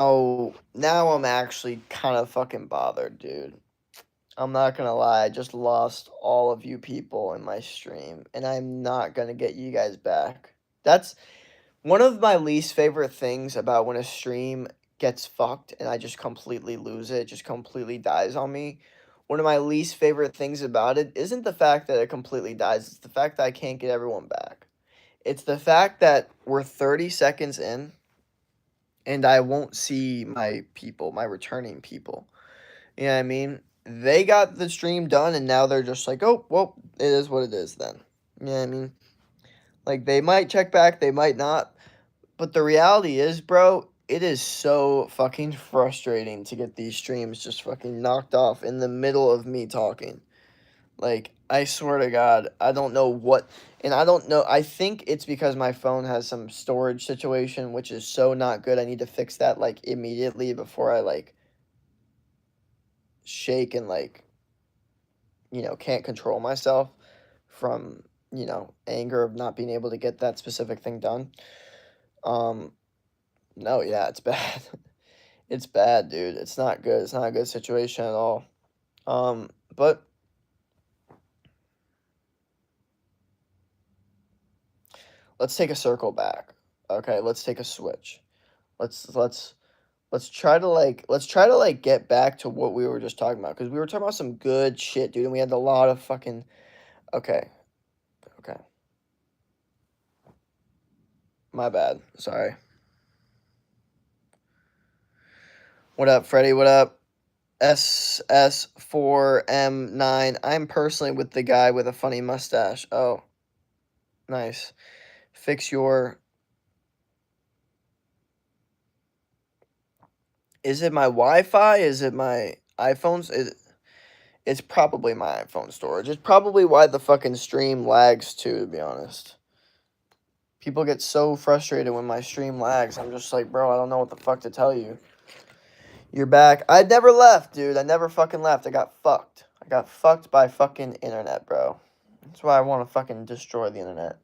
now I'm actually kind of fucking bothered, dude. I'm not gonna lie, I just lost all of you people in my stream, and I'm not gonna get you guys back. That's one of my least favorite things about when a stream gets fucked and I just completely lose it, just completely dies on me. One of my least favorite things about it isn't the fact that it completely dies, it's the fact that I can't get everyone back. It's the fact that we're 30 seconds in and I won't see my people, my returning people. You know what I mean? They got the stream done and now they're just like, oh, well, it is what it is then. You know what I mean? Like, they might check back, they might not. But the reality is, bro, it is so fucking frustrating to get these streams just fucking knocked off in the middle of me talking. Like, I swear to God, I don't know what. And I don't know. I think it's because my phone has some storage situation, which is so not good. I need to fix that, like, immediately before I, like, shake and, like, can't control myself from, anger of not being able to get that specific thing done. Um, no, yeah, it's bad. It's bad, dude. It's not good. It's not a good situation at all. But let's take a circle back. Okay, let's take a switch. Let's let's try to get back to what we were just talking about because we were talking about some good shit, dude, and we had a lot of fucking. Okay, okay, my bad. Sorry. What up, Freddy? What up? SS4M9. I'm personally with the guy with a funny mustache. Oh, nice. Fix your. Is it my Wi-Fi? Is it my iPhone's? It's probably my iPhone storage. It's probably why the fucking stream lags too, to be honest. People get so frustrated when my stream lags. I'm just like, bro, I don't know what the fuck to tell you. You're back. I never left, dude. I never fucking left. I got fucked. I got fucked by fucking internet, bro. That's why I want to fucking destroy the internet.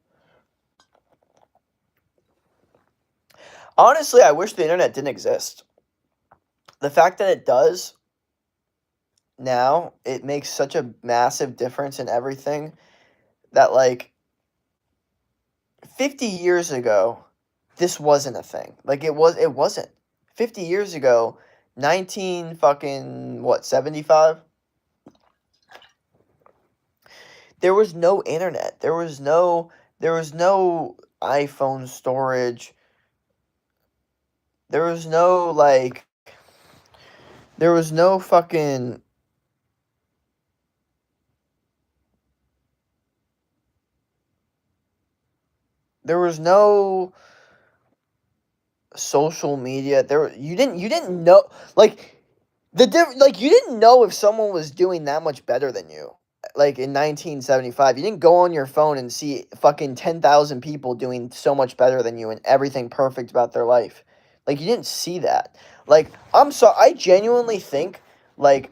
Honestly, I wish the internet didn't exist. The fact that it does now, it makes such a massive difference in everything that, like, 50 years ago, this wasn't a thing. Like, it wasn't. 50 years ago, 19 fucking, what, 75? There was no internet. There was no iPhone storage. There was no, like, there was no fucking. There was no social media. You didn't know, like, like, you didn't know if someone was doing that much better than you. Like, in 1975, you didn't go on your phone and see fucking 10,000 people doing so much better than you and everything perfect about their life. Like, you didn't see that. Like, I genuinely think, like,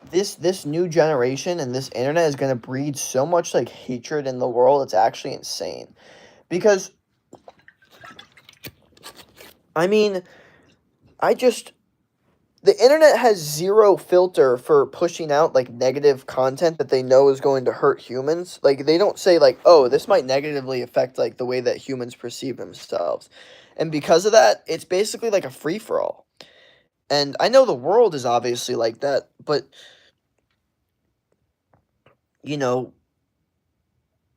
this new generation and this internet is going to breed so much, like, hatred in the world. It's actually insane. Because, I mean, I just the internet has zero filter for pushing out, like, negative content that they know is going to hurt humans. Like, they don't say, like, oh, this might negatively affect, like, the way that humans perceive themselves. And because of that, it's basically like a free for all. And I know the world is obviously like that, but you know,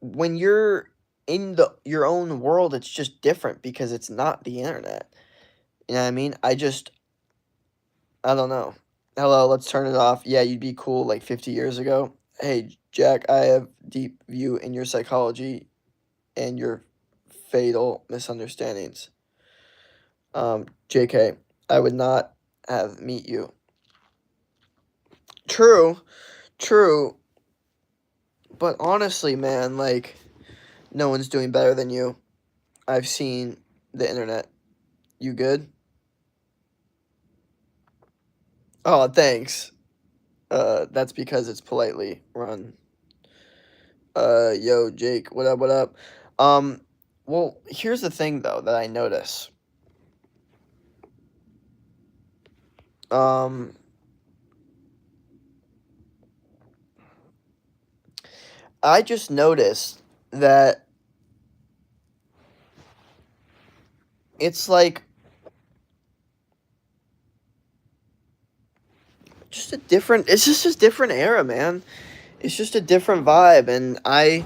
when you're in your own world, it's just different because it's not the internet. You know what I mean? I don't know. Hello, let's turn it off. Yeah, you'd be cool like 50 years ago. Hey, Jack, I have deep view in your psychology and your fatal misunderstandings. JK, I would not have meet you. True, true. But honestly, man, like, no one's doing better than you. I've seen the internet. You good? Oh, thanks. That's because it's politely run. Yo, Jake, what up, what up? Um, well, here's the thing, though, that I notice. Um, I just noticed that it's like just a different. It's just a different era, man. It's just a different vibe, and I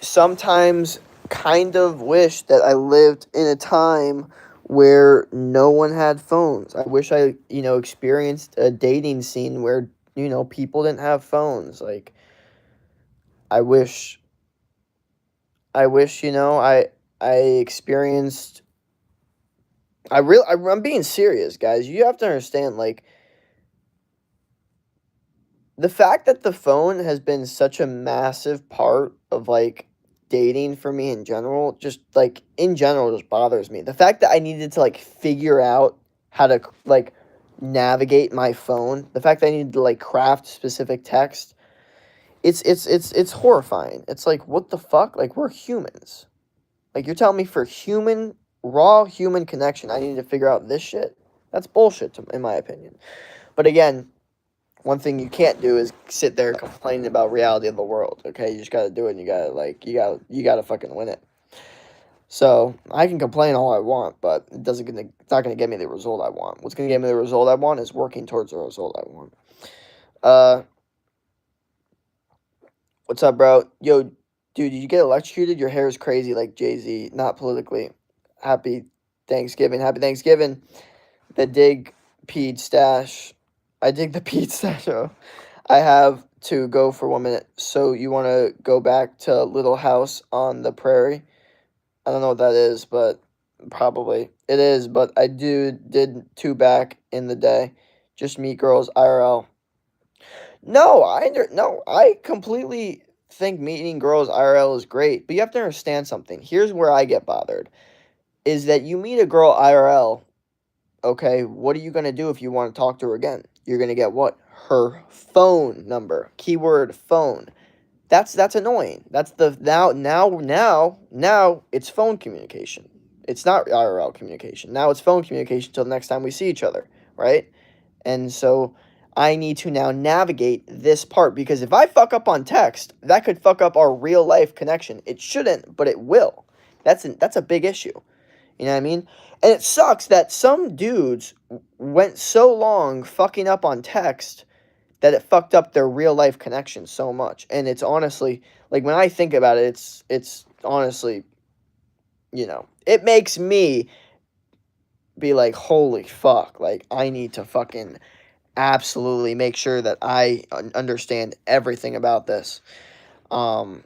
sometimes kind of wish that I lived in a time where no one had phones. I wish I, experienced a dating scene where, people didn't have phones. Like I wish I experienced I'm being serious, guys. You have to understand like the fact that the phone has been such a massive part of like dating for me in general, just like in general, just bothers me. The fact that I needed to like figure out how to like navigate my phone, the fact that I needed to like craft specific text, it's horrifying. It's like what the fuck? Like we're humans. Like you're telling me for raw human connection, I need to figure out this shit. That's bullshit, in my opinion. But again, one thing you can't do is sit there complaining about reality of the world. Okay, you just gotta do it. And you gotta fucking win it. So I can complain all I want, but it's not gonna get me the result I want. What's gonna get me the result I want is working towards the result I want. Uh, what's up, bro? Yo, dude, did you get electrocuted? Your hair is crazy, like Jay-Z. Not politically. Happy Thanksgiving. Happy Thanksgiving. The dig peed stash. I dig the peed stash. Oh. I have to go for 1 minute. So you want to go back to Little House on the Prairie? I don't know what that is, but probably it is. But I did 2 back in the day. Just meet girls IRL. No, I completely think meeting girls IRL is great, but you have to understand something. Here's where I get bothered: is that you meet a girl IRL. Okay, what are you gonna do if you want to talk to her again? You're gonna get what? Her phone number. Keyword phone. That's annoying. That's the now it's phone communication. It's not IRL communication. Now it's phone communication till the next time we see each other, right? And so I need to now navigate this part because if I fuck up on text, that could fuck up our real life connection. It shouldn't, but it will. That's a big issue. You know what I mean? And it sucks that some dudes went so long fucking up on text that it fucked up their real life connection so much. And it's honestly like when I think about it, it's honestly, it makes me be like, holy fuck, like I need to fucking absolutely make sure that I understand everything about this. Um,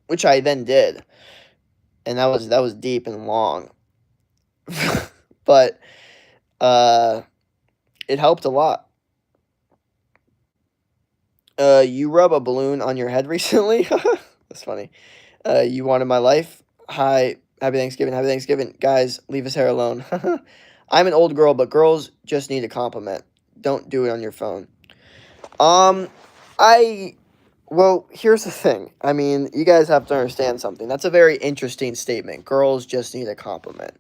which I then did, and that was deep and long, but it helped a lot. You rub a balloon on your head recently? That's funny. You wanted my life? Hi, happy Thanksgiving, happy Thanksgiving. Guys, leave his hair alone. I'm an old girl, but girls just need a compliment. Don't do it on your phone. Um, I, well, here's the thing. I mean, you guys have to understand something. That's a very interesting statement. Girls just need a compliment.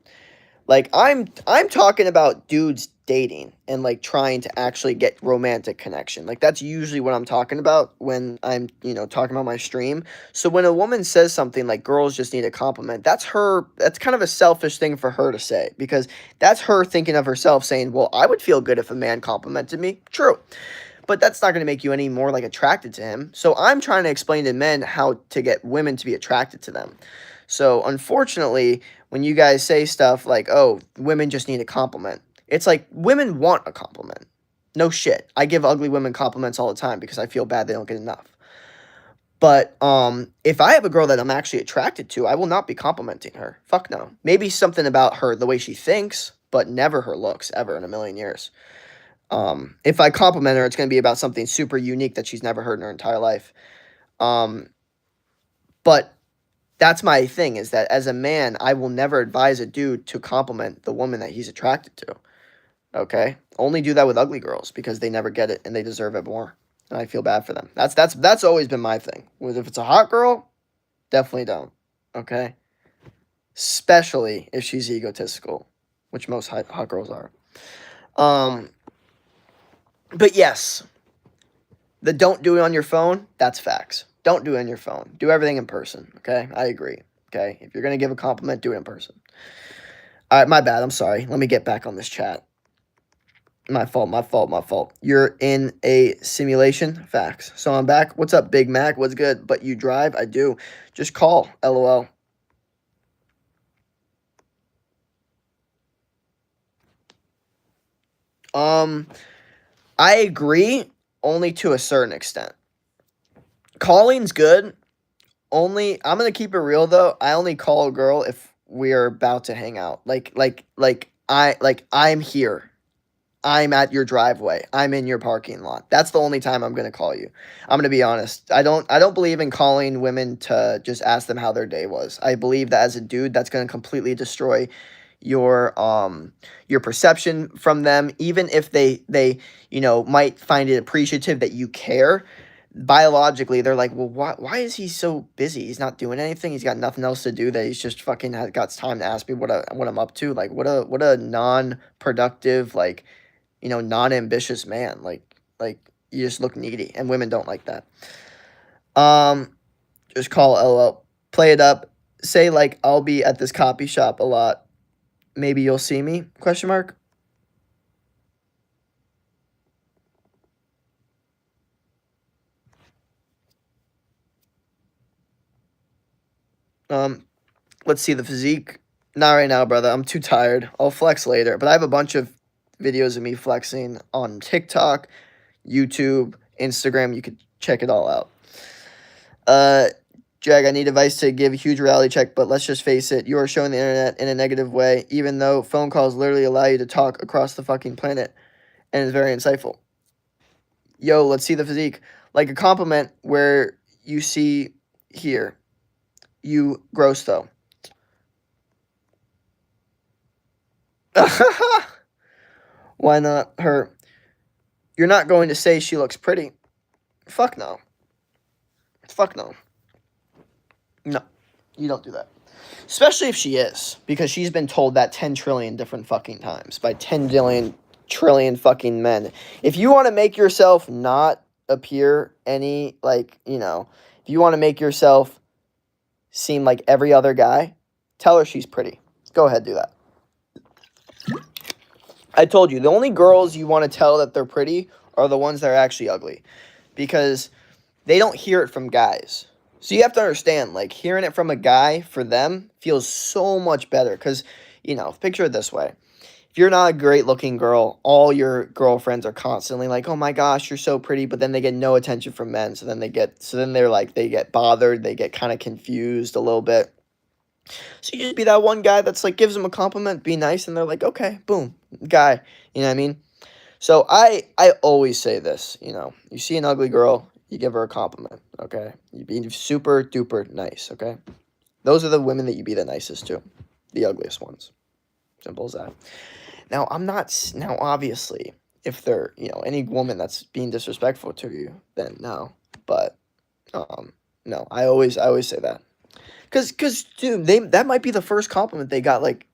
Like I'm talking about dudes dating and like trying to actually get romantic connection. Like that's usually what I'm talking about when I'm, talking about my stream. So when a woman says something like girls just need a compliment, that's kind of a selfish thing for her to say because that's her thinking of herself saying, "Well, I would feel good if a man complimented me." True. But that's not going to make you any more like attracted to him. So I'm trying to explain to men how to get women to be attracted to them. So unfortunately, when you guys say stuff like, "Oh, women just need a compliment," it's like women want a compliment. No shit. I give ugly women compliments all the time because I feel bad they don't get enough. But if I have a girl that I'm actually attracted to, I will not be complimenting her. Fuck no. Maybe something about her, the way she thinks, but never her looks ever in a million years. If I compliment her, it's going to be about something super unique that she's never heard in her entire life. Um, but that's my thing is that as a man, I will never advise a dude to compliment the woman that he's attracted to. Okay? Only do that with ugly girls because they never get it and they deserve it more. And I feel bad for them. That's always been my thing. If it's a hot girl, definitely don't. Okay? Especially if she's egotistical, which most hot girls are. Um But yes, the don't do it on your phone, that's facts. Don't do it on your phone. Do everything in person, okay? I agree, okay? If you're going to give a compliment, do it in person. All right, my bad. I'm sorry. Let me get back on this chat. My fault, my fault, my fault. You're in a simulation? Facts. So I'm back. What's up, Big Mac? What's good? But you drive? I do. Just call. LOL. I agree only to a certain extent. Calling's good. Only I'm gonna keep it real though. I only call a girl if we're about to hang out. I'm here. I'm at your driveway. I'm in your parking lot. That's the only time I'm gonna call you. I'm gonna be honest. I don't believe in calling women to just ask them how their day was. I believe that as a dude, that's gonna completely destroy your perception from them. Even if they might find it appreciative that you care, biologically they're like, well, why is he so busy? He's not doing anything. He's got nothing else to do. That he's just fucking got time to ask me what I'm up to. Like what a non-productive, like, non-ambitious man. Like you just look needy, and women don't like that. Um, just call LL, play it up, say like I'll be at this copy shop a lot. Maybe you'll see me? Question mark. Um, let's see the physique. Not right now, brother. I'm too tired. I'll flex later. But I have a bunch of videos of me flexing on TikTok, YouTube, Instagram. You could check it all out. Uh, Jag, I need advice to give a huge reality check, but let's just face it, you are showing the internet in a negative way, even though phone calls literally allow you to talk across the fucking planet, and it's very insightful. Yo, let's see the physique. Like a compliment where you see here. You gross though. Why not her? You're not going to say she looks pretty. Fuck no. Fuck no. No. You don't do that. Especially if she is, because she's been told that 10 trillion different fucking times by 10 trillion fucking men. If you want to make yourself not appear any, like, if you want to make yourself seem like every other guy, tell her she's pretty. Go ahead, do that. I told you, the only girls you want to tell that they're pretty are the ones that are actually ugly, because they don't hear it from guys. So you have to understand, like, hearing it from a guy for them feels so much better, because, picture it this way. If you're not a great looking girl, all your girlfriends are constantly like, "Oh my gosh, you're so pretty," but then they get no attention from men. They get bothered, they get kind of confused a little bit. So you just be that one guy that's like gives them a compliment, be nice, and they're like, "Okay, boom, guy." You know what I mean? So I always say this, you see an ugly girl, you give her a compliment, okay? You be super duper nice, okay? Those are the women that you be the nicest to, the ugliest ones. Simple as that. Now, now obviously, if they're, any woman that's being disrespectful to you, then no. But, no, I always say that. Cause, dude, that might be the first compliment they got, like,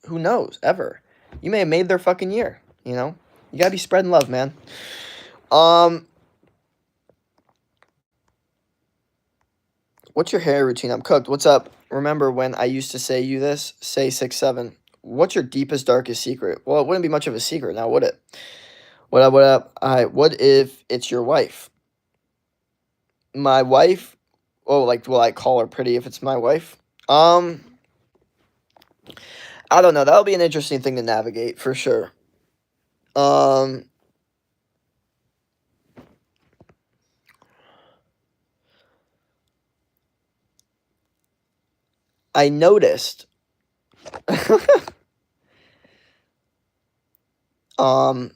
who knows, ever. You may have made their fucking year, You gotta be spreading love, man. What's your hair routine? I'm cooked. What's up? Remember when I used to say you this? Say 6'7". What's your deepest, darkest secret? Well, it wouldn't be much of a secret now, would it? What up, what up? What if it's your wife? My wife? Oh, like, will I call her pretty if it's my wife? I don't know. That'll be an interesting thing to navigate, for sure. Um, I noticed, um,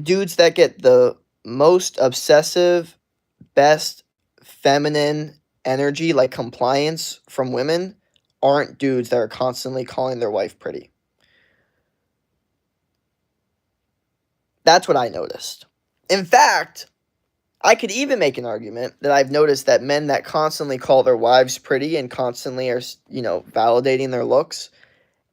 dudes that get the most obsessive, best feminine energy, like compliance from women, aren't dudes that are constantly calling their wife pretty. That's what I noticed. In fact, I could even make an argument that I've noticed that men that constantly call their wives pretty and constantly are, validating their looks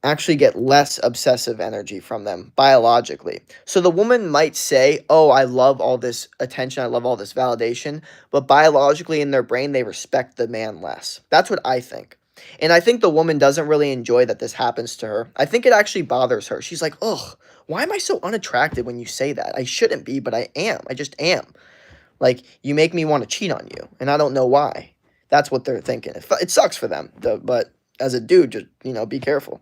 actually get less obsessive energy from them biologically. So the woman might say, "Oh, I love all this attention, I love all this validation," but biologically in their brain they respect the man less. That's what I think. And I think the woman doesn't really enjoy that this happens to her. I think it actually bothers her. She's like, "Ugh, why am I so unattractive when you say that? I shouldn't be, but I am. I just am. Like, you make me want to cheat on you, and I don't know why." That's what they're thinking. It sucks for them, but as a dude, just, be careful.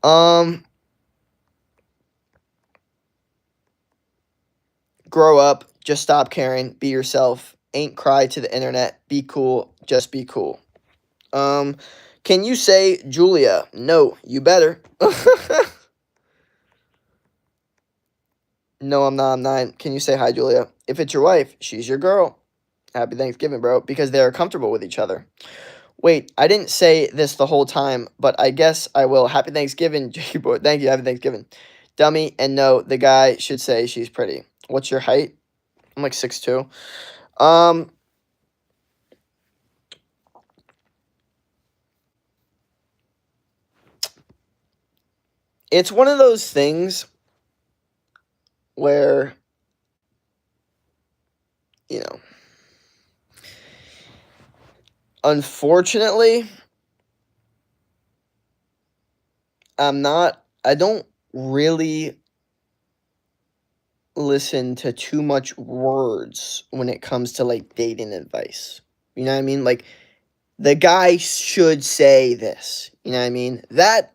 Um, Grow up, just stop caring, be yourself, ain't cry to the internet, be cool, just be cool. Um, can you say Julia? No, you better. No, I'm not. I'm not. Can you say hi, Julia? If it's your wife, she's your girl. Happy Thanksgiving, bro, because they're comfortable with each other. Wait, I didn't say this the whole time, but I guess I will. Happy Thanksgiving, Jakey boy. Thank you. Happy Thanksgiving. Dummy, and no, the guy should say she's pretty. What's your height? I'm like 6'2". Um, it's one of those things where, you know, unfortunately, I don't really listen to too much words when it comes to like dating advice. You know what I mean? Like, the guy should say this. You know what I mean? That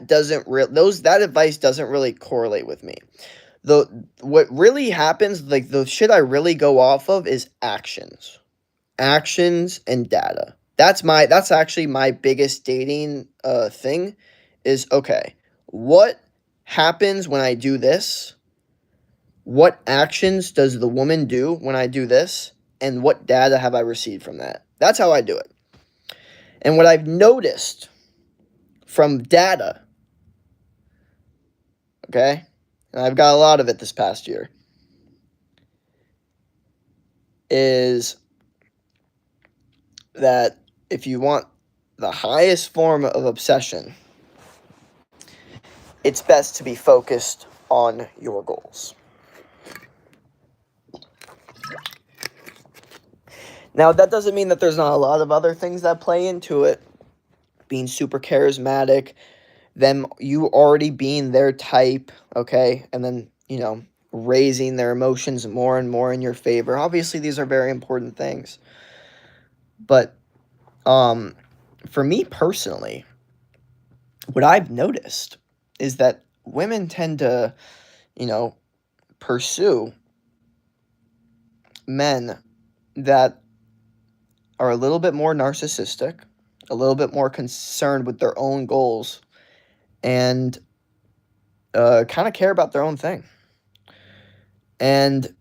doesn't that advice doesn't really correlate with me. The What really happens, like the shit I really go off of is actions. Actions and data. That's actually my biggest dating thing is, okay, what happens when I do this? What actions does the woman do when I do this? And what data have I received from that? That's how I do it. And what I've noticed from data, okay, and I've got a lot of it this past year, is that if you want the highest form of obsession, it's best to be focused on your goals. Now, that doesn't mean that there's not a lot of other things that play into it. Being super charismatic, them you already being their type, okay, and then, raising their emotions more and more in your favor. Obviously, these are very important things. But for me personally, what I've noticed is that women tend to, pursue men that are a little bit more narcissistic, a little bit more concerned with their own goals, and kind of care about their own thing. And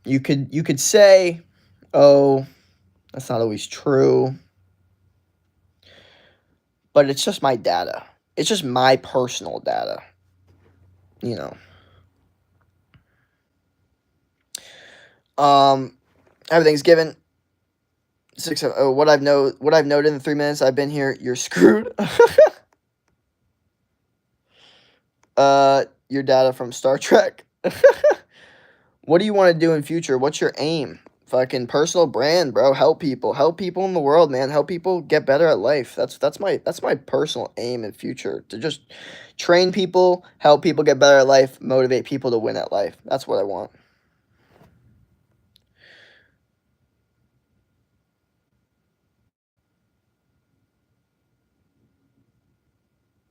you could say, "Oh, that's not always true," but it's just my data. It's just my personal data. You know. Everything's given. What I've noted in the 3 minutes I've been here, you're screwed. Your data from Star Trek. What do you want to do in future? What's your aim? Fucking personal brand, bro. Help people. Help people in the world, man. Help people get better at life. That's my personal aim in future. To just train people, help people get better at life, motivate people to win at life. That's what I want.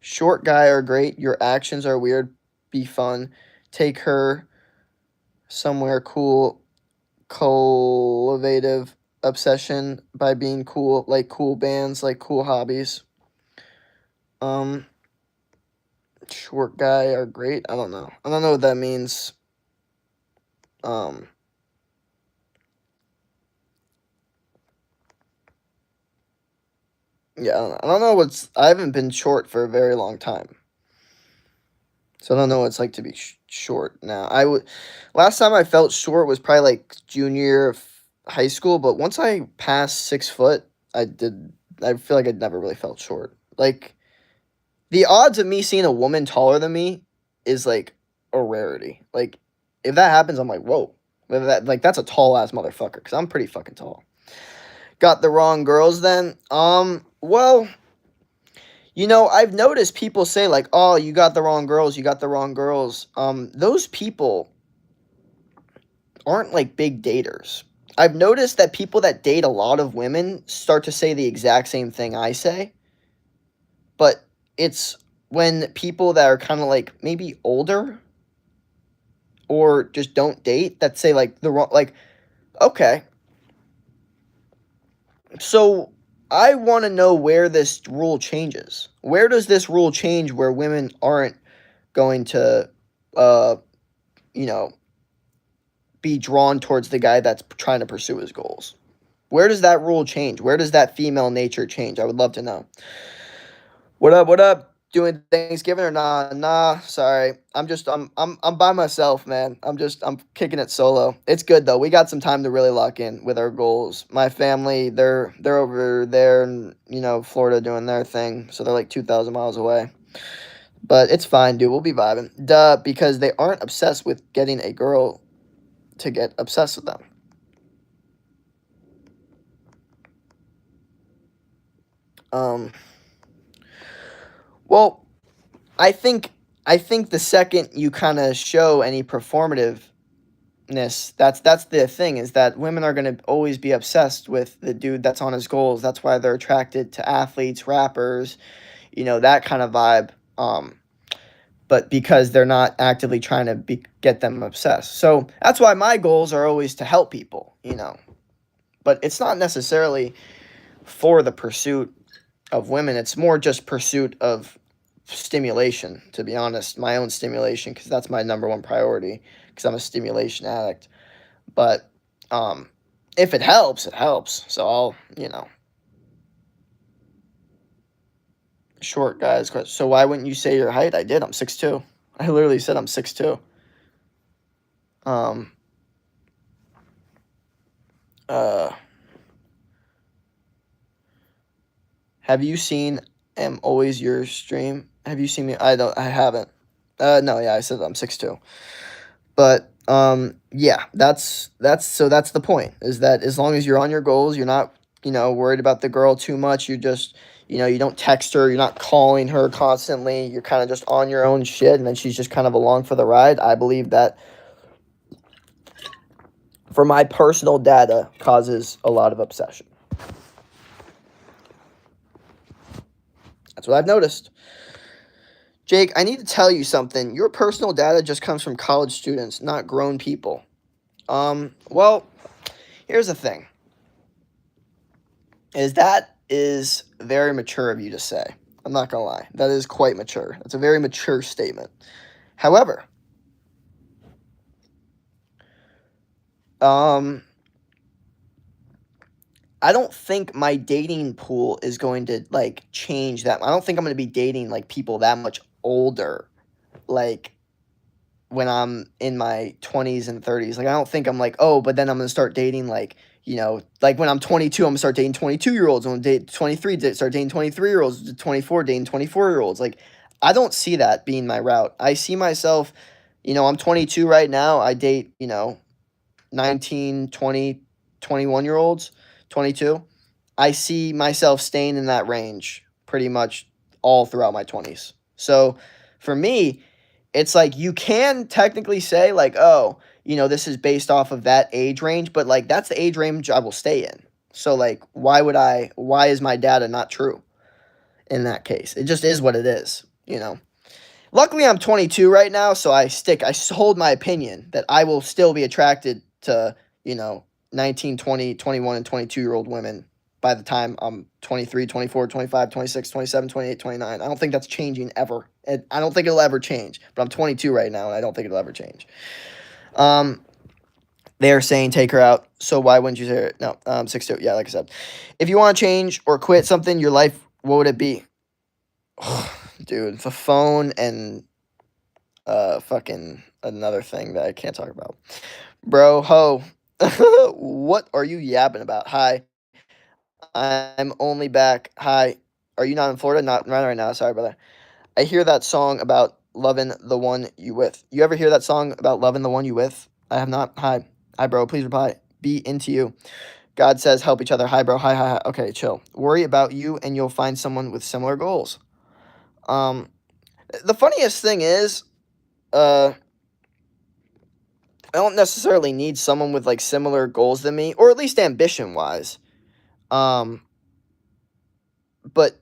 Short guy are great. Your actions are weird. Be fun. Take her somewhere cool. Cultivative obsession by being cool, like cool bands, like cool hobbies. Um, Short guy are great. I don't know. I don't know what that means. Um, yeah, I don't know what's. I haven't been short for a very long time, so I don't know what it's like to be short now. Last time I felt short was probably like junior year of high school, but once I passed 6 foot, I feel like I never really felt short. Like, the odds of me seeing a woman taller than me is like a rarity. Like if that happens, I'm like, whoa. That's a tall ass motherfucker because I'm pretty fucking tall. Got the wrong girls then. Well, I've noticed people say like, "Oh, you got the wrong girls. You got the wrong girls." Those people aren't like big daters. I've noticed that people that date a lot of women start to say the exact same thing I say, but it's when people that are kind of like maybe older or just don't date that say like the wrong like, okay. So I want to know where this rule changes. Where does this rule change where women aren't going to uh you know be drawn towards the guy that's trying to pursue his goals? Where does that rule change? Where does that female nature change? I would love to know. What up? What up? Doing Thanksgiving or nah? Nah, sorry. I'm by myself, man. I'm kicking it solo. It's good though. We got some time to really lock in with our goals. My family, they're over there in, Florida doing their thing. So they're like 2,000 miles away. But it's fine, dude. We'll be vibing. Duh, because they aren't obsessed with getting a girl to get obsessed with them. Well, I think I think the second you kind of show any performativeness, that's the thing is that women are going to always be obsessed with the dude that's on his goals. That's why they're attracted to athletes, rappers, that kind of vibe. But because they're not actively trying to get them obsessed. So that's why my goals are always to help people. But it's not necessarily for the pursuit of women. It's more just pursuit of stimulation, to be honest, my own stimulation, because that's my number one priority, because I'm a stimulation addict. But if it helps, it helps. So I'll. Short guys. So why wouldn't you say your height? I did. I'm 6'2". I literally said I'm 6'2". Um. Uh. Have you seen Am Always Your stream? Have you seen me? I haven't. No, yeah, I said I'm 6'2". But yeah, that's the point. Is that as long as you're on your goals, you're not, worried about the girl too much. You just, you don't text her, you're not calling her constantly. You're kind of just on your own shit, and then she's just kind of along for the ride. I believe that, for my personal data, causes a lot of obsession. That's what I've noticed. Jake, I need to tell you something. Your personal data just comes from college students, not grown people. Well, here's the thing. That is very mature of you to say. I'm not gonna lie. That is quite mature. That's a very mature statement. However, I don't think my dating pool is going to like change that. I don't think I'm going to be dating like people that much older, like when I'm in my 20s and 30s. Like I don't think I'm like, oh, but then I'm going to start dating like, like when I'm 22, I'm going to start dating 22-year-olds. I'm going to date 23, start dating 23-year-olds, 24, dating 24-year-olds. Like I don't see that being my route. I see myself, I'm 22 right now. I date, 19, 20, 21-year-olds, 22. I see myself staying in that range pretty much all throughout my 20s. So for me, it's like you can technically say like, oh, this is based off of that age range, but like that's the age range I will stay in. So like why is my data not true in that case? It just is what it is. Luckily I'm 22 right now, so I hold my opinion that I will still be attracted to, 19, 20, 21 and 22-year-old women by the time I'm 23, 24, 25, 26, 27, 28, 29. I don't think that's changing ever. I don't think it'll ever change. But I'm 22 right now, and I don't think it'll ever change. They're saying take her out. So why wouldn't you say it? No, 6'2". Yeah, like I said. If you want to change or quit something, your life, what would it be? Dude, the phone and fucking another thing that I can't talk about. Bro, ho. What are you yapping about? Hi. I'm only back. Hi. Are you not in Florida? Not right now. Sorry, brother. I hear that song about loving the one you with. You ever hear that song about loving the one you with? I have not. Hi. Hi, bro. Please reply. Be into you. God says help each other. Hi, bro. Hi, hi, hi. Okay, chill. Worry about you and you'll find someone with similar goals. Um, the funniest thing is, I don't necessarily need someone with like similar goals than me, or at least ambition wise. Um, but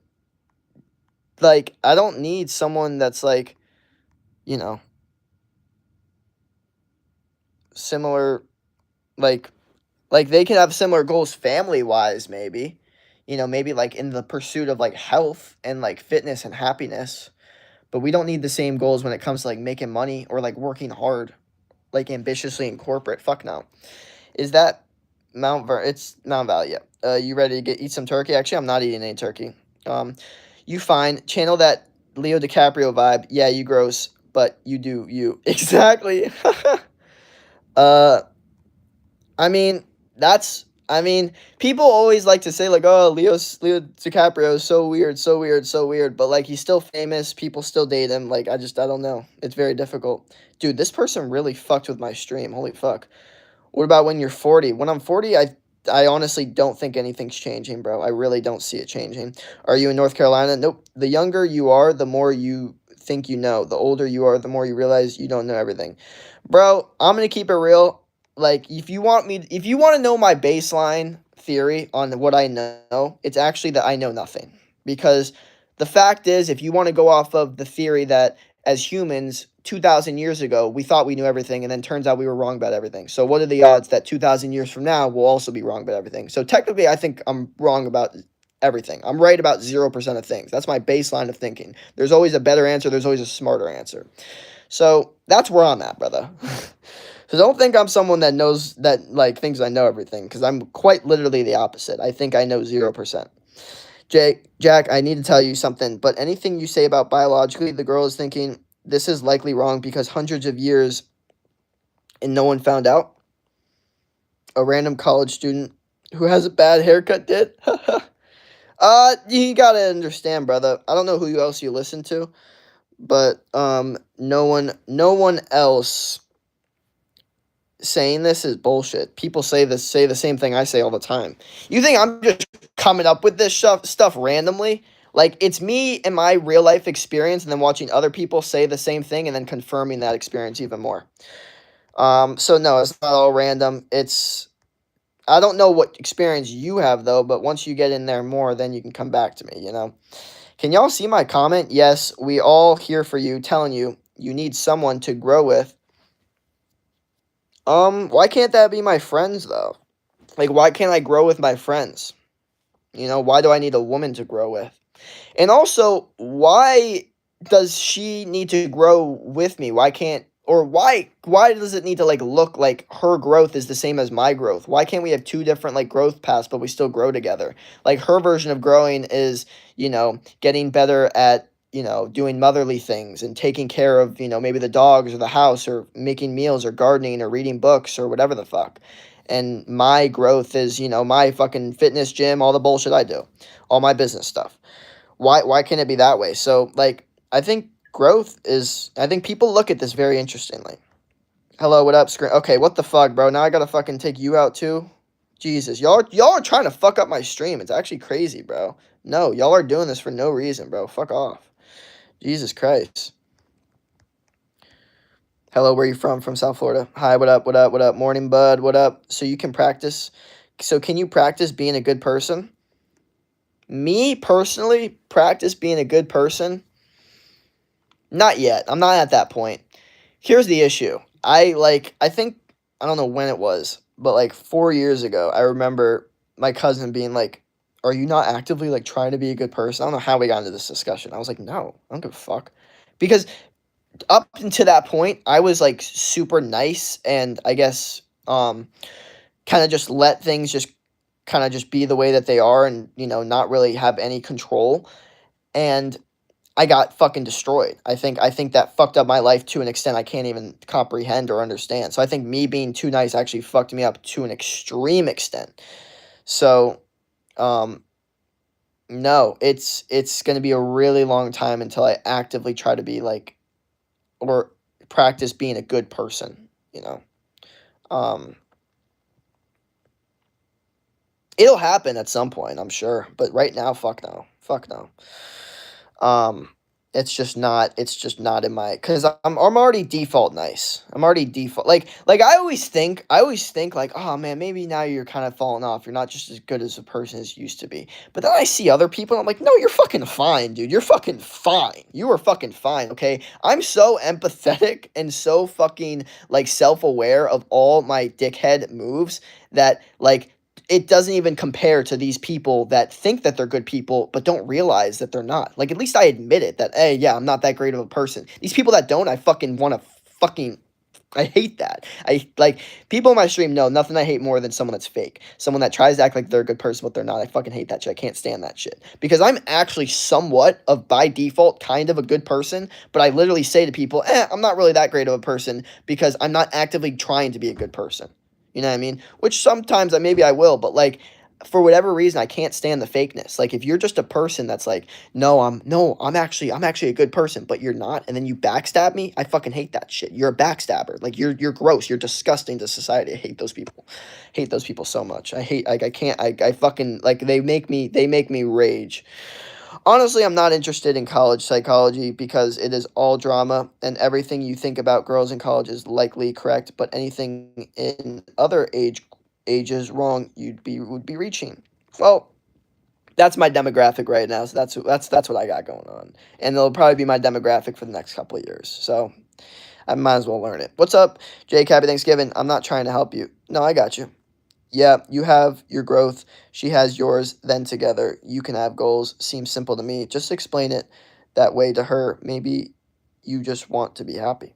like I don't need someone that's like, you know, similar like they can have similar goals family wise maybe. Maybe like in the pursuit of like health and like fitness and happiness, but we don't need the same goals when it comes to like making money or like working hard, like ambitiously in corporate. Fuck no. Is that it's Mount Valley. Yeah. You ready to eat some turkey? Actually, I'm not eating any turkey. You fine. Channel that Leo DiCaprio vibe. Yeah, you gross, but you do you. Exactly. uh, I mean, people always like to say like, oh, Leo DiCaprio is so weird, so weird, so weird, but like he's still famous. People still date him. Like I don't know. It's very difficult. Dude, this person really fucked with my stream. Holy fuck. What about when you're 40? When I'm 40, I honestly don't think anything's changing, bro. I really don't see it changing. Are you in North Carolina? Nope. The younger you are, the more you think you know. The older you are, the more you realize you don't know everything. Bro, I'm going to keep it real. Like if you want to know my baseline theory on what I know, it's actually that I know nothing. Because the fact is, if you want to go off of the theory that as humans 2,000 years ago we thought we knew everything, and then turns out we were wrong about everything. So what are the odds that 2,000 years from now we'll also be wrong about everything? So technically I think I'm wrong about everything. I'm right about 0% of things. That's my baseline of thinking. There's always a better answer, there's always a smarter answer. So that's where I'm at, brother. So don't think I'm someone that knows that like thinks I know everything, because I'm quite literally the opposite. I think I know 0%. Jack, I need to tell you something, but anything you say about biologically, the girl is thinking this is likely wrong because hundreds of years and no one found out. A random college student who has a bad haircut did. You gotta understand, brother. I don't know who else you listen to, but no one else saying this is bullshit. People say the same thing I say all the time. You think I'm just coming up with this stuff randomly? Like it's me and my real life experience, and then watching other people say the same thing, and then confirming that experience even more. So no, it's not all random. I don't know what experience you have though, but once you get in there more, then you can come back to me. Can y'all see my comment? Yes, we all here for you, telling you you need someone to grow with. Why can't that be my friends though? Like, why can't I grow with my friends? Why do I need a woman to grow with? And also, why does she need to grow with me? Why does it need to like look like her growth is the same as my growth? Why can't we have two different like growth paths but we still grow together? Like her version of growing is, getting better at, doing motherly things and taking care of, maybe the dogs or the house or making meals or gardening or reading books or whatever the fuck. And my growth is, my fucking fitness gym, all the bullshit I do, all my business stuff. Why can't it be that way? So like I think I think people look at this very interestingly. Hello, what up, screen? Okay, what the fuck, bro? Now I gotta fucking take you out too? Jesus, y'all are trying to fuck up my stream. It's actually crazy, bro. No, y'all are doing this for no reason, bro. Fuck off. Jesus Christ. Hello, where you from? From South Florida. Hi, what up, what up, what up? Morning, bud, what up? So can you practice being a good person? Me, personally, practice being a good person? Not yet. I'm not at that point. Here's the issue. I think, I don't know when it was, but like 4 years ago, I remember my cousin being like, are you not actively like trying to be a good person? I don't know how we got into this discussion. I was like, no, I don't give a fuck. Because up until that point, I was like super nice, and I guess kind of just let things just kind of just be the way that they are, and not really have any control. And I got fucking destroyed. I think that fucked up my life to an extent I can't even comprehend or understand. So I think me being too nice actually fucked me up to an extreme extent. So, um, No, it's gonna be a really long time until I actively try to be like or practice being a good person, you know. Um it'll happen at some point, I'm sure, but right now, fuck no. Fuck no. Um, it's just not in my because I'm already default nice. I'm already default like I always think like, oh man, maybe now you're kind of falling off. You're not just as good as a person as you used to be. But then I see other people, and I'm like, no, you're fucking fine, dude. You're fucking fine. You are fucking fine, okay? I'm so empathetic and so fucking like self-aware of all my dickhead moves that like it doesn't even compare to these people that think that they're good people but don't realize that they're not. Like at least I admit it that hey, yeah, I'm not that great of a person. These people that don't, I fucking want to fucking I hate that. I like people in my stream know nothing I hate more than someone that's fake. Someone that tries to act like they're a good person but they're not. I fucking hate that shit. I can't stand that shit. Because I'm actually somewhat of by default kind of a good person, but I literally say to people, I'm not really that great of a person because I'm not actively trying to be a good person. You know what I mean? Which sometimes maybe I will, but like for whatever reason I can't stand the fakeness. Like if you're just a person that's like, I'm actually a good person, but you're not, and then you backstab me, I fucking hate that shit. You're a backstabber. Like you're gross. You're disgusting to society. I hate those people. Hate those people so much. I hate like I can't I fucking like they make me rage. Honestly, I'm not interested in college psychology because it is all drama and everything you think about girls in college is likely correct, but anything in other ages wrong, would be reaching. Well, that's my demographic right now, so that's what I got going on. And it'll probably be my demographic for the next couple of years. So, I might as well learn it. What's up, Jake? Happy Thanksgiving. I'm not trying to help you. No, I got you. Yeah, you have your growth. She has yours. Then together, you can have goals. Seems simple to me. Just explain it that way to her. Maybe you just want to be happy.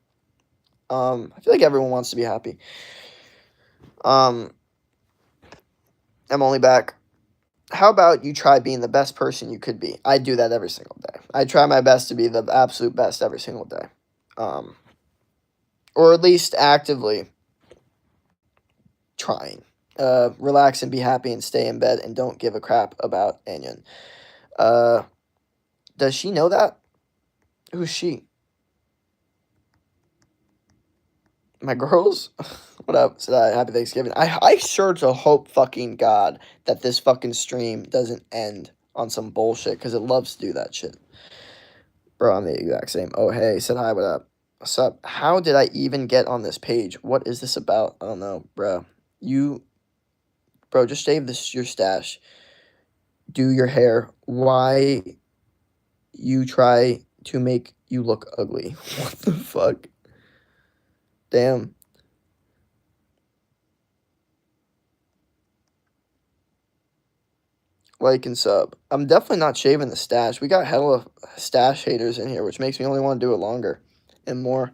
I feel like everyone wants to be happy. Um, I'm only back. How about you try being the best person you could be? I do that every single day. I try my best to be the absolute best every single day. Um, or at least actively trying. Relax and be happy and stay in bed and don't give a crap about Anyan. Uh, does she know that? Who's she? My girls? What up? Happy Thanksgiving. I sure to hope fucking God that this fucking stream doesn't end on some bullshit because it loves to do that shit. Bro, I'm the exact same. Oh, hey, said hi, what up? What's up? How did I even get on this page? What is this about? I don't know, bro. Bro, just save this your stash. Do your hair. Why you try to make you look ugly? What the fuck? Damn. Like and sub. I'm definitely not shaving the stash. We got hella stash haters in here, which makes me only want to do it longer and more.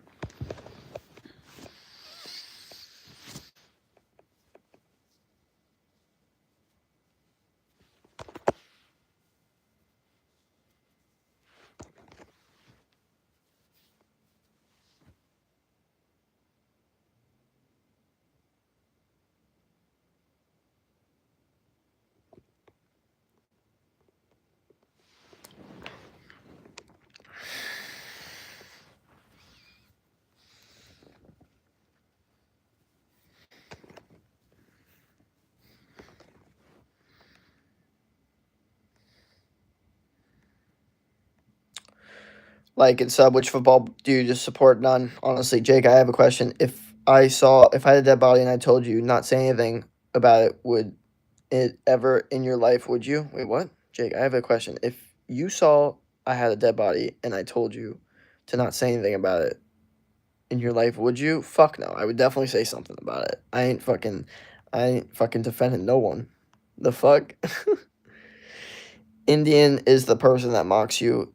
Like and sub, which football do you just support? None. Honestly, Jake, I have a question. If I had a dead body and I told you not say anything about it, would it ever in your life, would you? Wait, what? Jake, I have a question. If you saw I had a dead body and I told you to not say anything about it in your life, would you? Fuck no. I would definitely say something about it. I ain't fucking defending no one. The fuck? Indian is the person that mocks you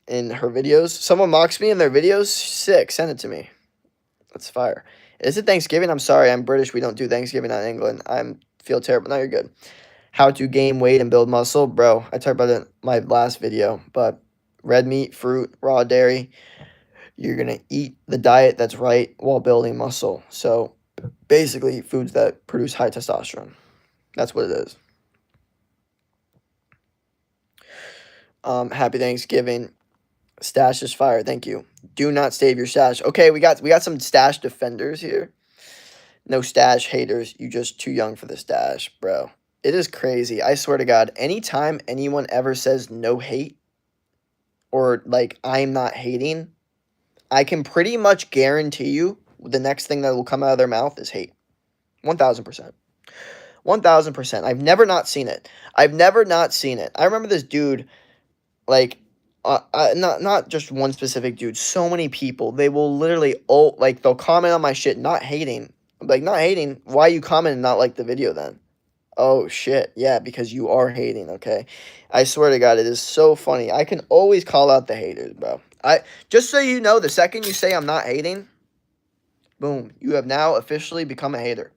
in her videos. Someone mocks me in their videos? Sick. Send it to me. That's fire. Is it Thanksgiving? I'm sorry. I'm British. We don't do Thanksgiving in England. Feel terrible. No, you're good. How to gain weight and build muscle? Bro, I talked about it in my last video, but red meat, fruit, raw dairy. You're going to eat the diet that's right while building muscle. So basically, foods that produce high testosterone. That's what it is. Happy Thanksgiving. Stash is fire. Thank you. Do not save your stash. Okay, we got some stash defenders here. No stash haters. You just too young for the stash, bro. It is crazy. I swear to God, anytime anyone ever says no hate or like I'm not hating, I can pretty much guarantee you the next thing that will come out of their mouth is hate. 1000%. 1000%. I've never not seen it. I've never not seen it. I remember this dude, like, not just one specific dude. So many people. They will literally, like, they'll comment on my shit, not hating. I'm like, not hating. Why you comment and not like the video then? Oh shit. Yeah, because you are hating. Okay. I swear to God, it is so funny. I can always call out the haters, bro. Just so you know, the second you say I'm not hating, boom, you have now officially become a hater.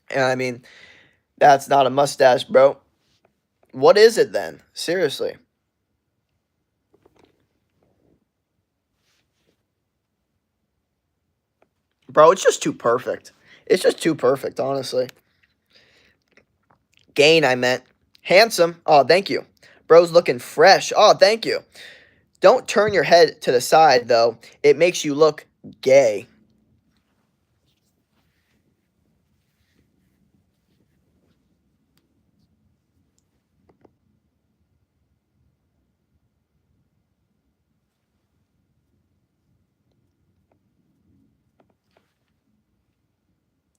And I mean, that's not a mustache, bro. What is it then? Seriously. Bro, it's just too perfect. It's just too perfect, honestly. Gain, I meant. Handsome. Oh, thank you. Bro's looking fresh. Oh, thank you. Don't turn your head to the side, though. It makes you look gay.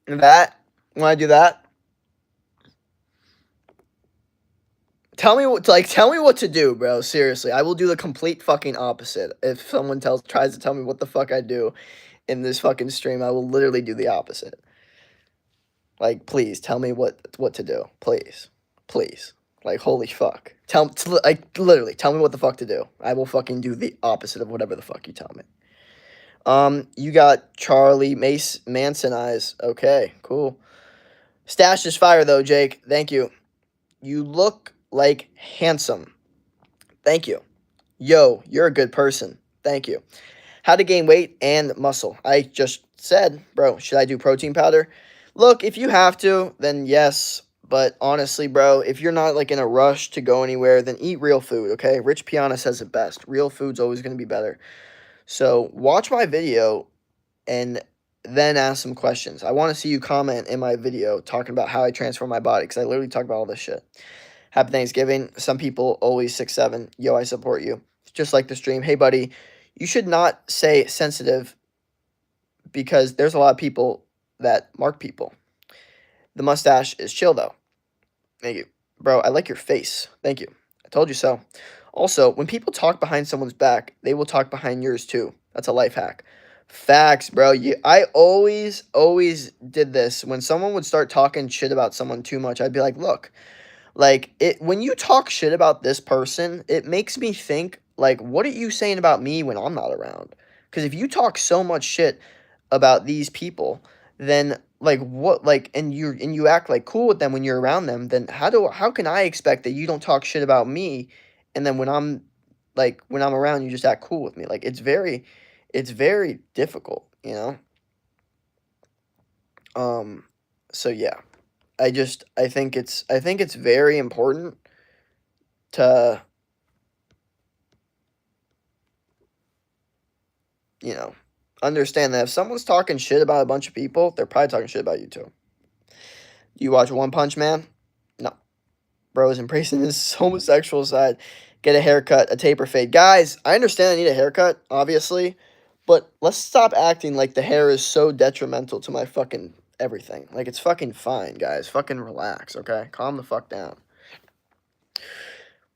That? Want to do that? Tell me what to do, bro. Seriously, I will do the complete fucking opposite. If someone tries to tell me what the fuck I do in this fucking stream, I will literally do the opposite. Like, please tell me what to do, please, please. Like, holy fuck, like literally tell me what the fuck to do. I will fucking do the opposite of whatever the fuck you tell me. You got Charlie Manson eyes. Okay, cool. Stash is fire though, Jake. Thank you. You look like handsome. Thank you. Yo, you're a good person. Thank you. How to gain weight and muscle. I just said, bro, should I do protein powder? Look, if you have to, then yes. But honestly, bro, if you're not like in a rush to go anywhere, then eat real food, okay? Rich Piana says it best. Real food's always going to be better. So watch my video and then ask some questions. I want to see you comment in my video talking about how I transform my body because I literally talk about all this shit. Happy Thanksgiving. Some people always 6'7". Yo, I support you. Just like the stream. Hey, buddy, you should not say sensitive because there's a lot of people that mark people. The mustache is chill, though. Thank you. Bro, I like your face. Thank you. I told you so. Also, when people talk behind someone's back, they will talk behind yours, too. That's a life hack. Facts, bro. I always did this. When someone would start talking shit about someone too much, I'd be like, look, like, when you talk shit about this person, it makes me think, like, what are you saying about me when I'm not around? Because if you talk so much shit about these people, then like what like and you act like cool with them when you're around them, then how can I expect that you don't talk shit about me and then when I'm around you just act cool with me? Like it's very difficult, you know? So yeah. I think it's very important to, you know, understand that if someone's talking shit about a bunch of people, they're probably talking shit about you too. You watch One Punch Man? No. Bro is embracing his homosexual side. Get a haircut, a taper fade. Guys, I understand I need a haircut, obviously, but let's stop acting like the hair is so detrimental to my fucking everything. Like, it's fucking fine, guys. Fucking relax, okay? Calm the fuck down.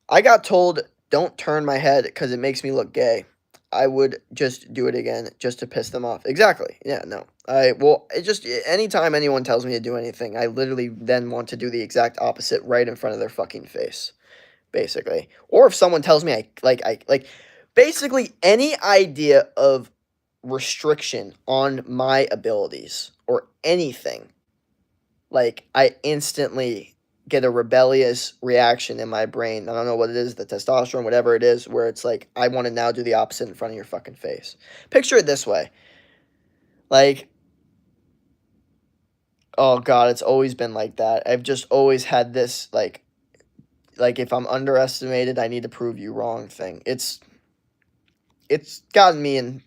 I got told, don't turn my head because it makes me look gay. I would just do it again just to piss them off. Exactly. Yeah, no. It just, anytime anyone tells me to do anything, I literally then want to do the exact opposite right in front of their fucking face, basically. Or if someone tells me basically any idea of restriction on my abilities or anything, like, I instantly get a rebellious reaction in my brain. I don't know what it is, the testosterone, whatever it is, where it's like, I want to now do the opposite in front of your fucking face. Picture it this way. Like, Oh god, it's always been like that. I've just always had this like if I'm underestimated, I need to prove you wrong thing. It's gotten me in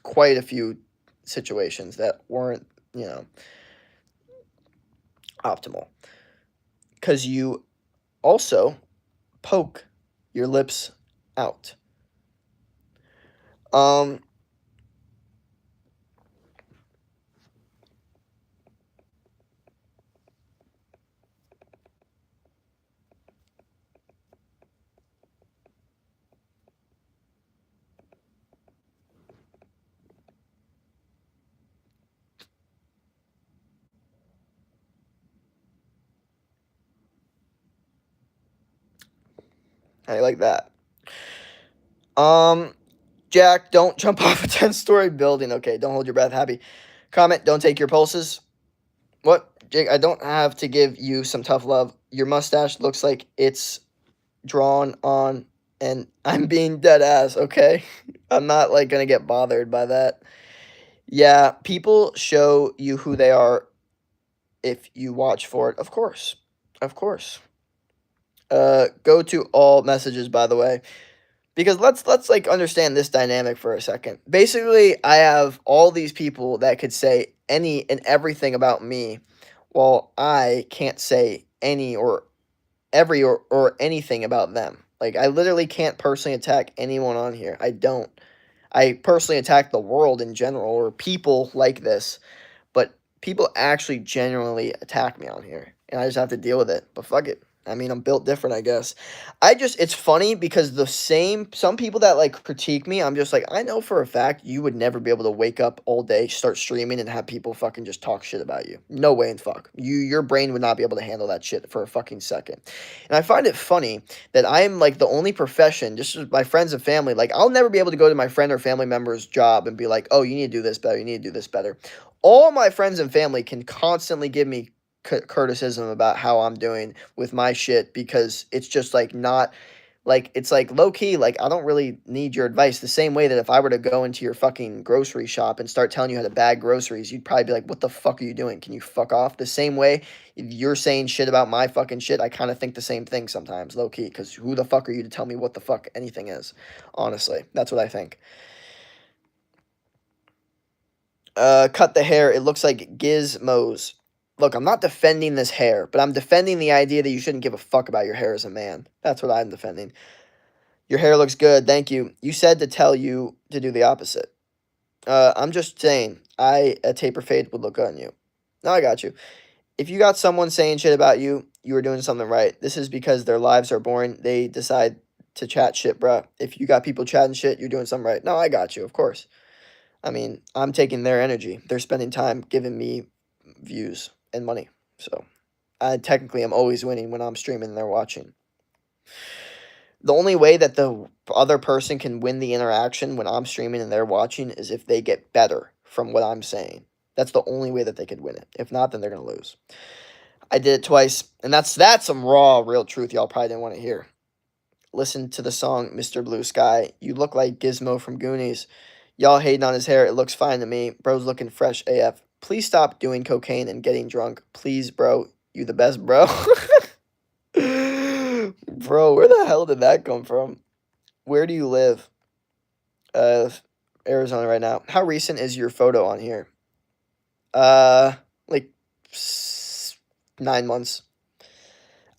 quite a few situations that weren't, you know, optimal. Cuz you also poke your lips out. Um I like that. Um Jack, don't jump off a 10-story building. Okay, don't hold your breath. Happy. Comment, don't take your pulses. What? Jake, I don't have to give you some tough love. Your mustache looks like it's drawn on, and I'm being dead ass, okay? I'm not, like, gonna get bothered by that. Yeah, people show you who they are if you watch for it. Of course. Of course. Go to all messages, by the way. Because let's like understand this dynamic for a second. Basically, I have all these people that could say any and everything about me, while I can't say any or every or anything about them. Like I literally can't personally attack anyone on here. I don't. I personally attack the world in general or people like this, but people actually genuinely attack me on here, and I just have to deal with it. But fuck it. I mean, I'm built different, I guess. It's funny because some people that like critique me, I'm just like, I know for a fact you would never be able to wake up all day, start streaming, and have people fucking just talk shit about you. No way in fuck. Your brain would not be able to handle that shit for a fucking second. And I find it funny that I am like the only profession, just as my friends and family, like I'll never be able to go to my friend or family member's job and be like, oh, you need to do this better, you need to do this better. All my friends and family can constantly give me criticism about how I'm doing with my shit because it's just like not like it's like low key like I don't really need your advice the same way that if I were to go into your fucking grocery shop and start telling you how to bag groceries, you'd probably be like, what the fuck are you doing, can you fuck off? The same way if you're saying shit about my fucking shit, I kind of think the same thing sometimes, low key, because who the fuck are you to tell me what the fuck anything is? Honestly, that's what I think. Cut the hair. It looks like gizmos. Look, I'm not defending this hair, but I'm defending the idea that you shouldn't give a fuck about your hair as a man. That's what I'm defending. Your hair looks good. Thank you. You said to tell you to do the opposite. I'm just saying, a taper fade would look good on you. No, I got you. If you got someone saying shit about you, you were doing something right. This is because their lives are boring. They decide to chat shit, bruh. If you got people chatting shit, you're doing something right. No, I got you, of course. I mean, I'm taking their energy. They're spending time giving me views and money. So I technically am always winning when I'm streaming and they're watching. The only way that the other person can win the interaction when I'm streaming and they're watching is if they get better from what I'm saying. That's the only way that they could win it. If not, then they're going to lose. I did it twice, and that's some raw, real truth y'all probably didn't want to hear. Listen to the song Mr. Blue Sky. You look like Gizmo from Goonies. Y'all hating on his hair. It looks fine to me. Bro's looking fresh AF. Please stop doing cocaine and getting drunk. Please, bro. You the best, bro. Bro, where the hell did that come from? Where do you live? Arizona right now. How recent is your photo on here? Like 9 months.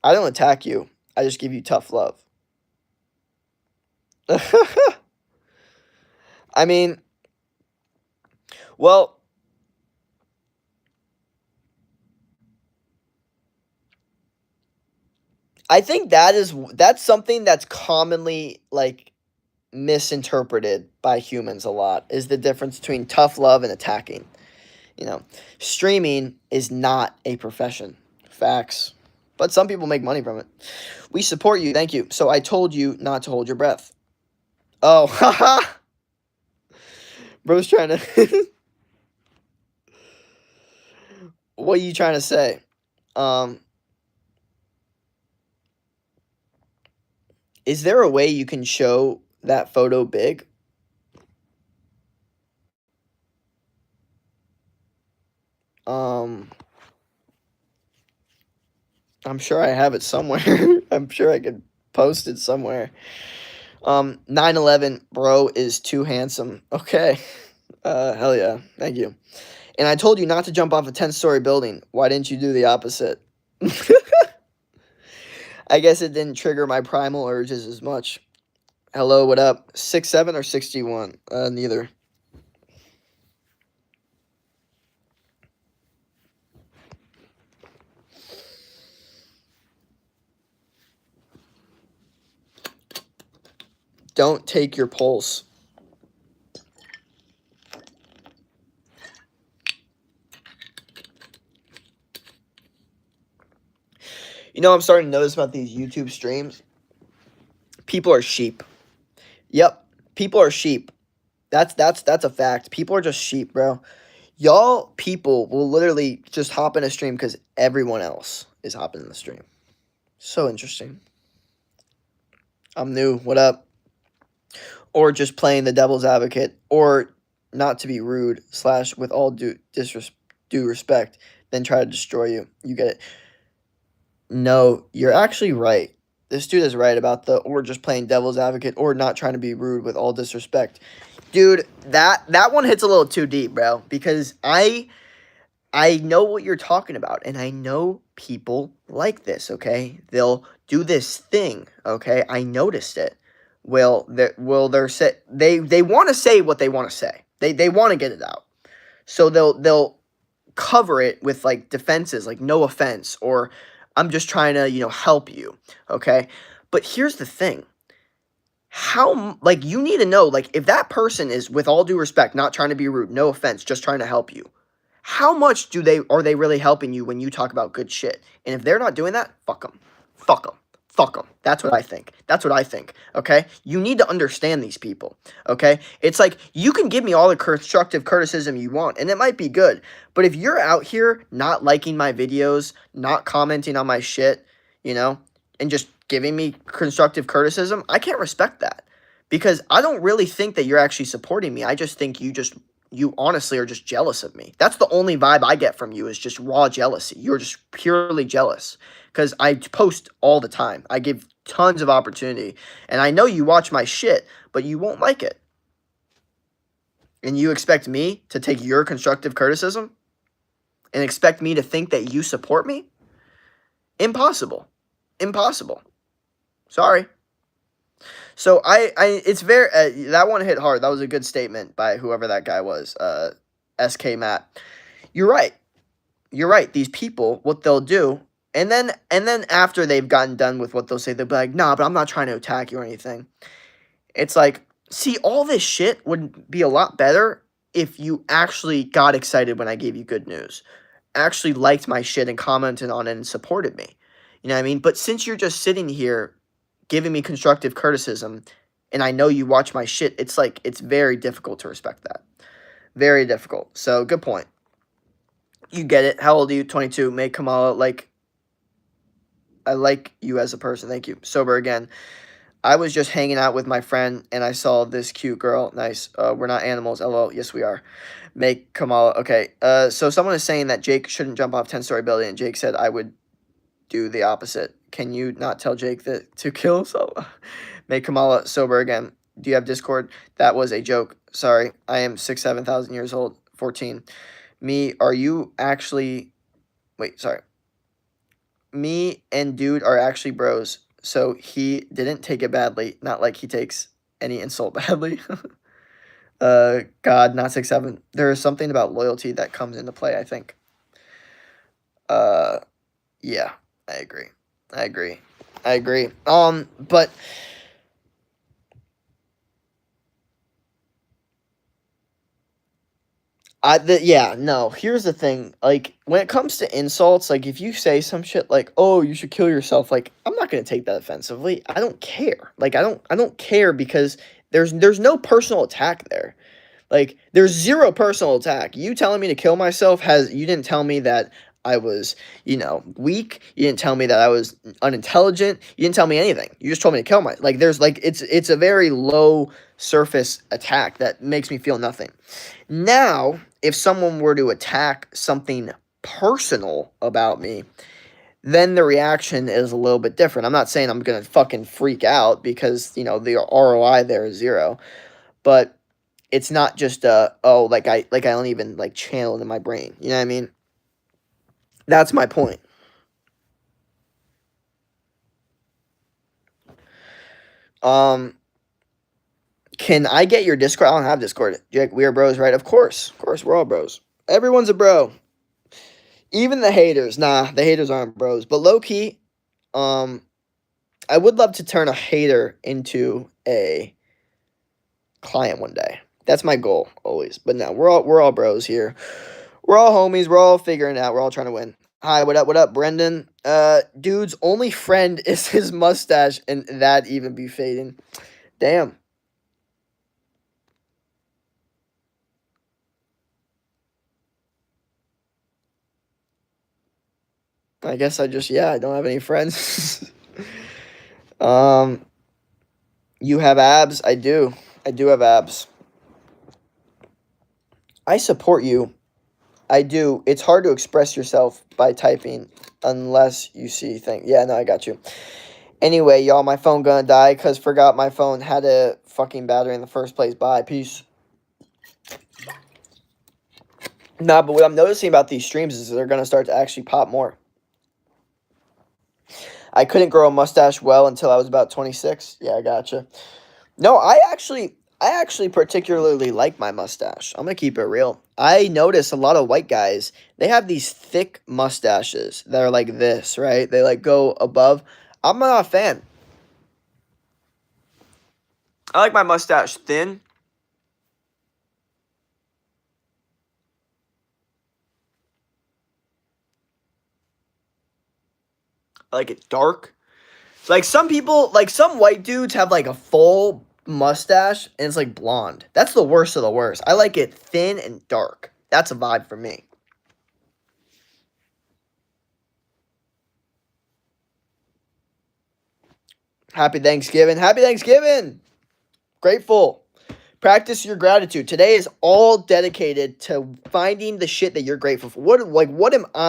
I don't attack you. I just give you tough love. I mean, well, I think that's something that's commonly like misinterpreted by humans a lot is the difference between tough love and attacking. You know, streaming is not a profession. Facts. But some people make money from it. We support you. Thank you. So I told you not to hold your breath. Oh, haha. Bro's trying to. What are you trying to say? Um, is there a way you can show that photo big? Um, I'm sure I have it somewhere. I'm sure I could post it somewhere. 9/11, bro, is too handsome. Okay. Hell yeah. Thank you. And I told you not to jump off a 10-story building. Why didn't you do the opposite? I guess it didn't trigger my primal urges as much. Hello, what up? 6'7" or 61? Neither. Don't take your pulse. You know, I'm starting to notice about these YouTube streams. People are sheep. Yep, people are sheep. That's a fact. People are just sheep, bro. Y'all people will literally just hop in a stream because everyone else is hopping in the stream. So interesting. I'm new. What up? Or just playing the devil's advocate, or not to be rude / with all due respect, then try to destroy you. You get it? No, you're actually right. This dude is right about the or just playing devil's advocate or not trying to be rude with all disrespect. Dude, that one hits a little too deep, bro, because I know what you're talking about, and I know people like this, okay? They'll do this thing, okay? I noticed it. They want to say what they want to say. They want to get it out. So they'll cover it with like defenses like no offense or I'm just trying to, help you, okay? But here's the thing. How like you need to know like if that person is with all due respect, not trying to be rude, no offense, just trying to help you. How much are they really helping you when you talk about good shit? And if they're not doing that, fuck them. Fuck them. Fuck them. That's what I think. That's what I think. Okay? You need to understand these people. Okay? It's like you can give me all the constructive criticism you want, and it might be good. But if you're out here not liking my videos, not commenting on my shit, and just giving me constructive criticism, I can't respect that. Because I don't really think that you're actually supporting me. I just think you honestly are just jealous of me. That's the only vibe I get from you is just raw jealousy. You're just purely jealous because I post all the time. I give tons of opportunity. And I know you watch my shit, but you won't like it. And you expect me to take your constructive criticism and expect me to think that you support me? Impossible. Impossible. Sorry. So it's very that one hit hard. That was a good statement by whoever that guy was, SK Matt. You're right. You're right. These people, what they'll do, and then after they've gotten done with what they'll say, they'll be like, "Nah, but I'm not trying to attack you or anything." It's like, see, all this shit would be a lot better if you actually got excited when I gave you good news, actually liked my shit and commented on it and supported me. You know what I mean? But since you're just sitting here giving me constructive criticism, and I know you watch my shit, it's like, it's very difficult to respect that. Very difficult. So, good point. You get it. How old are you? 22. Make Kamala, I like you as a person. Thank you. Sober again. I was just hanging out with my friend, and I saw this cute girl. Nice. We're not animals. LOL. Yes, we are. Make Kamala. Okay. So someone is saying that Jake shouldn't jump off 10-story building, and Jake said I would do the opposite. Can you not tell Jake that to kill himself? Make Kamala sober again. Do you have Discord? That was a joke. Sorry. I am 7,000 years old. 14. Me, are you actually... Wait, sorry. Me and dude are actually bros, so he didn't take it badly. Not like he takes any insult badly. God, not 6'7". There is something about loyalty that comes into play, I think. Yeah. I agree. But no, here's the thing. Like, when it comes to insults, like, if you say some shit like, oh, you should kill yourself, like, I'm not gonna take that offensively. I don't care. Like, I don't care because there's no personal attack there. Like, there's zero personal attack. You telling me to kill myself you didn't tell me that I was, weak. You didn't tell me that I was unintelligent. You didn't tell me anything. You just told me to kill myself. Like, there's, like, it's a very low surface attack that makes me feel nothing. Now, if someone were to attack something personal about me, then the reaction is a little bit different. I'm not saying I'm going to fucking freak out because, the ROI there is 0. But it's not just like I don't even like channel it in my brain. You know what I mean? That's my point. Can I get your Discord? I don't have Discord. Jake, we are bros, right? Of course, we're all bros. Everyone's a bro. Even the haters. Nah, the haters aren't bros. But low key, I would love to turn a hater into a client one day. That's my goal always. But no, we're all bros here. We're all homies. We're all figuring it out. We're all trying to win. Hi, what up? What up, Brendan? Dude's only friend is his mustache, and that even be fading. Damn. I guess I don't have any friends. You have abs? I do. I do have abs. I support you. I do. It's hard to express yourself by typing unless you see things. Yeah, no, I got you. Anyway, y'all, my phone gonna die because forgot my phone had a fucking battery in the first place. Bye. Peace. Nah, but what I'm noticing about these streams is they're gonna start to actually pop more. I couldn't grow a mustache well until I was about 26. Yeah, I gotcha. No, I actually particularly like my mustache. I'm gonna keep it real. I notice a lot of white guys, they have these thick mustaches that are like this, right? They like go above. I'm not a fan. I like my mustache thin. I like it dark. Like some people, like some white dudes have like a full mustache and it's like blonde. That's the worst of the worst. I like it thin and dark. That's a vibe for me. Happy Thanksgiving. Happy Thanksgiving. Grateful. Practice your gratitude. Today is all dedicated to finding the shit that you're grateful for. What am I